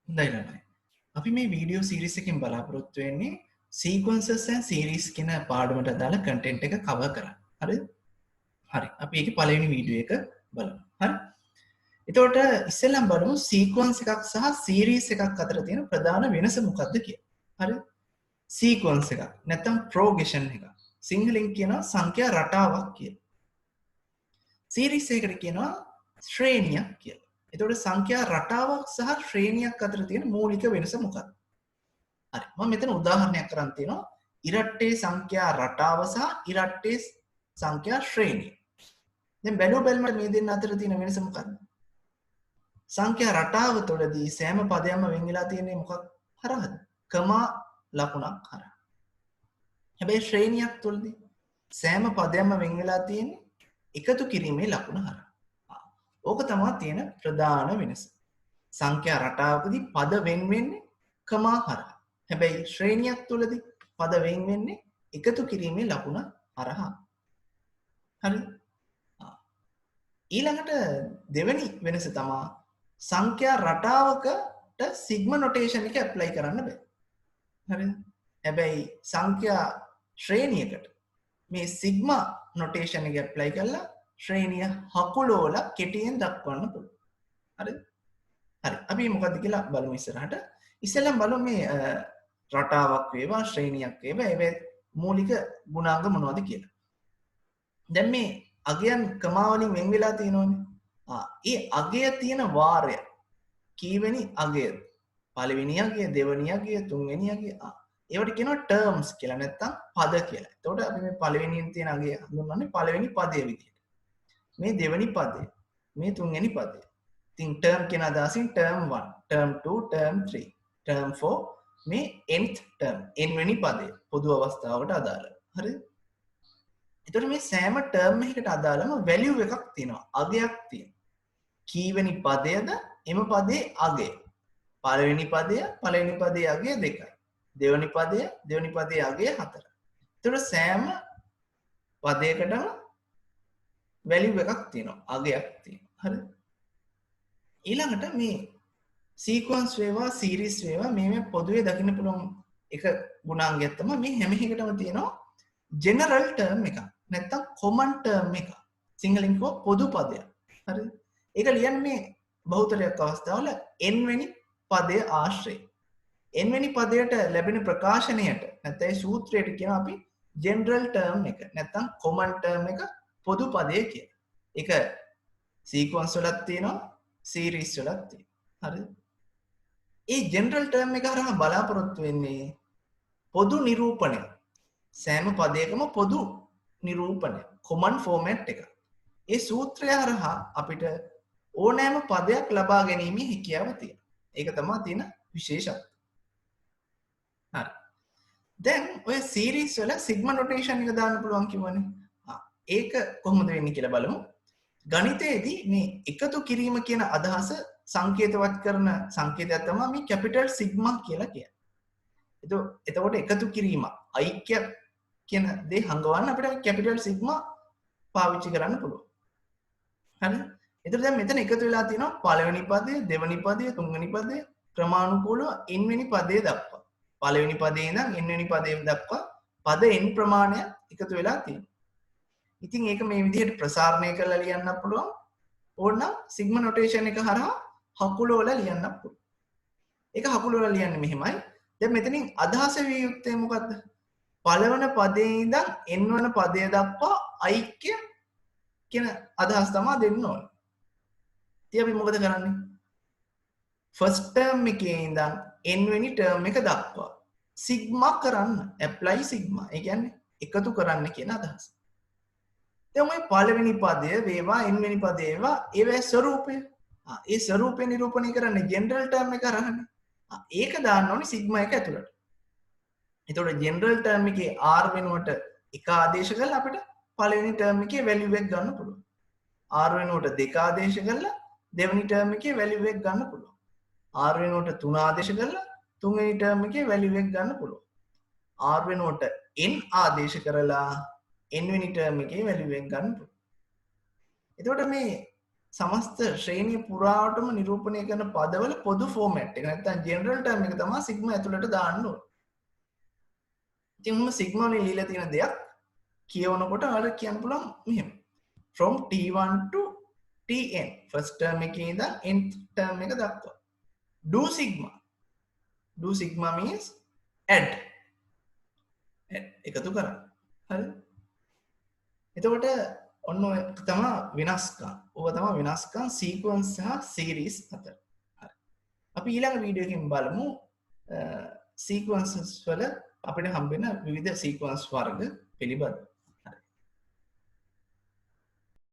හොඳයි. අපි මේ වීඩියෝ සීරීස් එකකින් බලාපොරොත්තු වෙන්නේ sequences and series කියන පාඩමට අදාළ content එක cover කරන්න. හරිද? හරි. අපි ඒකේ පළවෙනි වීඩියෝ එක බලමු. හරි? එතකොට ඉස්සෙල්ලම බලමු sequence එකක් සහ series එකක් අතර තියෙන ප්‍රධාන වෙනස මොකක්ද කියලා. හරිද? sequence එකක් නැත්නම් progression එකක්. සිංහලෙන් කියනවා සංඛ්‍යා රටාවක් කියලා. series එකකට කියනවා ශ්‍රේණියක් කියලා. එතකොට සංඛ්‍යා රටාවක් සහ ශ්‍රේණියක් අතර තියෙන මූලික වෙනස මොකක්ද? හරි. මම මෙතන උදාහරණයක් කරන් තියෙනවා. ඉරට්ටේ සංඛ්‍යා රටාව සහ ඉරට්ටේ සංඛ්‍යා ශ්‍රේණිය. දැන් බැලුවමට මේ දෙන්න අතර තියෙන වෙනස මොකක්ද? සංඛ්‍යා රටාව තුළදී සෑම පදයක්ම වෙන් වෙලා තියෙන්නේ මොකක් හරහාද? කමා ලකුණක් හරහා. හැබැයි ශ්‍රේණියක් තුළදී සෑම පදයක්ම වෙන් වෙලා තියෙන්නේ එකතු කිරීමේ ලකුණ හරහා. ඕක තමයි තියෙන ප්‍රධාන වෙනස. සංඛ්‍යා රටාවකදී පද වෙන් වෙන්නේ කමා හරහා. හැබැයි ශ්‍රේණියක් තුළදී පද වෙන් වෙන්නේ එකතු කිරීමේ ලකුණ හරහා. හරි? ඊළඟට දෙවෙනි වෙනස තමයි සංඛ්‍යා රටාවකට සිග්මා නොටේෂන් එක ඇප්ලයි කරන්න බෑ. හරිද? හැබැයි සංඛ්‍යා ශ්‍රේණියකට මේ සිග්මා නොටේෂන් එක ඇප්ලයි කරලා ශ්‍රේණිය හකුලෝල කෙටියෙන් දක්වන්න පුළුවන්. හරිද? හරි. අපි මොකද්ද කියලා බලමු ඉස්සරහට. ඉස්සෙල්ලම බලමු මේ රටාවක් වේවා ශ්‍රේණියක් වේවා ඒවේ මූලික ගුණාංග මොනවද කියලා. දැන් මේ අගයන් කමා වලින් වෙන් වෙලා තියෙනවනේ. ඒ අගය තියෙන වාරය කීවෙනි අගයද? පළවෙනි අගය, දෙවෙනි අගය, තුන්වෙනි අගය. ඒවට කියනවා terms කියලා නැත්නම් පද කියලා. එතකොට අපි මේ පළවෙනියෙන් තියෙන අගය හඳුන්වන්නේ පළවෙනි පදයේ විදිහට. මේ දෙවෙනි පදය, මේ තුන්වෙනි පදය. ඉතින් term කියන අදහසින් term 1, term 2, term 3, term 4 මේ nth term n වෙනි පදය පොදු අවස්ථාවට අදාළයි. හරිද? එතකොට මේ සෑම term එකකට අදාළම value එකක් තියෙනවා. අගයක් තියෙනවා. කීවෙනි පදයද එම පදයේ අගය. පළවෙනි පදයේ අගය 2යි. දෙවෙනි පදයේ අගය 4යි. එතකොට සෑම පදයකටම value එකක් තියෙනවා. අගයක් තියෙනවා. හරිද? ඊළඟට මේ sequence වේවා series වේවා මේ පොදුවේ දකින්න පුළුවන් එක ගුණාංගයක් තමයි මේ හැම එකකටම තියෙනවා general term එකක් නැත්නම් common term එකක්. සිංහලෙන් කියව පොදු පදයක්. හරිද? ඒක ලියන්නේ මේ බහුතරයක් අවස්ථාවල n වෙනි පදය ආශ්‍රයෙන්. n වෙනි පදයට ලැබෙන ප්‍රකාශනයට නැත්නම් ඒ සූත්‍රයට කියනවා අපි general term එක නැත්නම් common term එක පොදු පදය කියලා. ඒක sequence වලත් තියෙනවා series වලත් තියෙනවා. හරිද? ඒ general term එක හරහා බලාපොරොත්තු වෙන්නේ පොදු නිරූපණය. සෑම පදයකම පොදු නිරූපණය common format එක. ඒ සූත්‍රය හරහා අපිට ඕනෑම පදයක් ලබා ගැනීමේ හැකියාව තියෙනවා. ඒක තමයි තියෙන විශේෂත්වය. හරි. දැන් ඔය series වල sigma notation එක දාන්න පුළුවන් කිව්වනේ. ඒක කොහොමද වෙන්නේ කියලා බලමු. ගණිතයේදී මේ එකතු කිරීම කියන අදහස සංකේතවත් කරන සංකේතයක් තමයි මේ කැපිටල් සිග්මා කියලා කියන්නේ. එතකොට එකතු කිරීම ඓක්‍ය කියන දේ හංගවන්න අපිට කැපිටල් සිග්මා පාවිච්චි කරන්න පුළුවන්. හරිද? එතකොට දැන් මෙතන එකතු වෙලා තියෙනවා පළවෙනි පදය, දෙවෙනි පදය, තුන්වෙනි පදය ක්‍රමානුකූලව n වෙනි පදයේ දක්වා. පළවෙනි පදයේ ඉඳන් n වෙනි පදයේ දක්වා පද n ප්‍රමාණයක් එකතු වෙලා තියෙනවා. ඉතින් ඒක මේ විදිහට ප්‍රසාරණය කරලා ලියන්න පුළුවන්. ඕනනම් සිග්මා නොටේෂන් එක හරහා හකුලවල ලියන්න පුළුවන්. ඒක හකුලවල ලියන්නේ මෙහෙමයි. දැන් මෙතනින් අදහස විය යුත්තේ මොකද්ද? පළවන පදයේ ඉඳන් n වන පදය දක්වා ඓක්‍ය කියන අදහස් තමයි දෙන්න ඕනේ. ඉතින් අපි මොකද කරන්නේ? first term එකේ ඉඳන් n වෙනි term එක දක්වා සිග්මා කරන්න. apply sigma. ඒ කියන්නේ එකතු කරන්න කියන අදහස. දැන් ඔය පළවෙනි පදය වේවා n වෙනි පදය වේවා ඒවේ ස්වරූපය. ඒ ස්වරූපය නිරූපණය කරන්නේ ජෙනරල් ටර්ම් එක අරහනේ. ඒක දාන්න ඕනේ සිග්මා එක ඇතුළට. එතකොට ජෙනරල් ටර්ම් එකේ r වෙනුවට එක ආදේශ කරලා අපිට පළවෙනි ටර්ම් එකේ වැලියු එක ගන්න පුළුවන්. r වෙනුවට දෙක ආදේශ කරලා දෙවෙනි ටර්ම් එකේ වැලියු එක ගන්න පුළුවන්. r වෙනුවට තුන ආදේශ කරලා තුන්වෙනි ටර්ම් එකේ වැලියු එක ගන්න පුළුවන්. r වෙනුවට n ආදේශ කරලා n වෙනි ටර්ම් එකේ වැලියු එක ගන්න පුළුවන්. එතකොට මේ සමස්ත ශ්‍රේණිය පුරාවටම නිරූපණය කරන පදවල පොදු ෆෝමැට් එක. නැත්නම් ජෙනරල් ටර්ම් එක තමයි සිග්මා ඇතුළට දාන්න ඕනේ. ඉතින් මම සිග්මා වලින් ලියලා තියෙන දෙයක් කියවනකොට ඔයාලට කියන්න පුළුවන් මෙහෙම. from t1 to tn first term එකේ ඉඳන් nth term එක දක්වා. do sigma means add එකතු කරන්න. හරිද? එතකොට ඔන්න ඔය තමයි වෙනස්කම්. ඕක තමයි වෙනස්කම් සීක්වන්ස් සහ සීරීස් අතර. හරි. අපි ඊළඟ වීඩියෝ එකකින් බලමු සීක්වන්සස් වල අපිට හම්බෙන විවිධ සීක්වන්ස් වර්ග පිළිබඳව.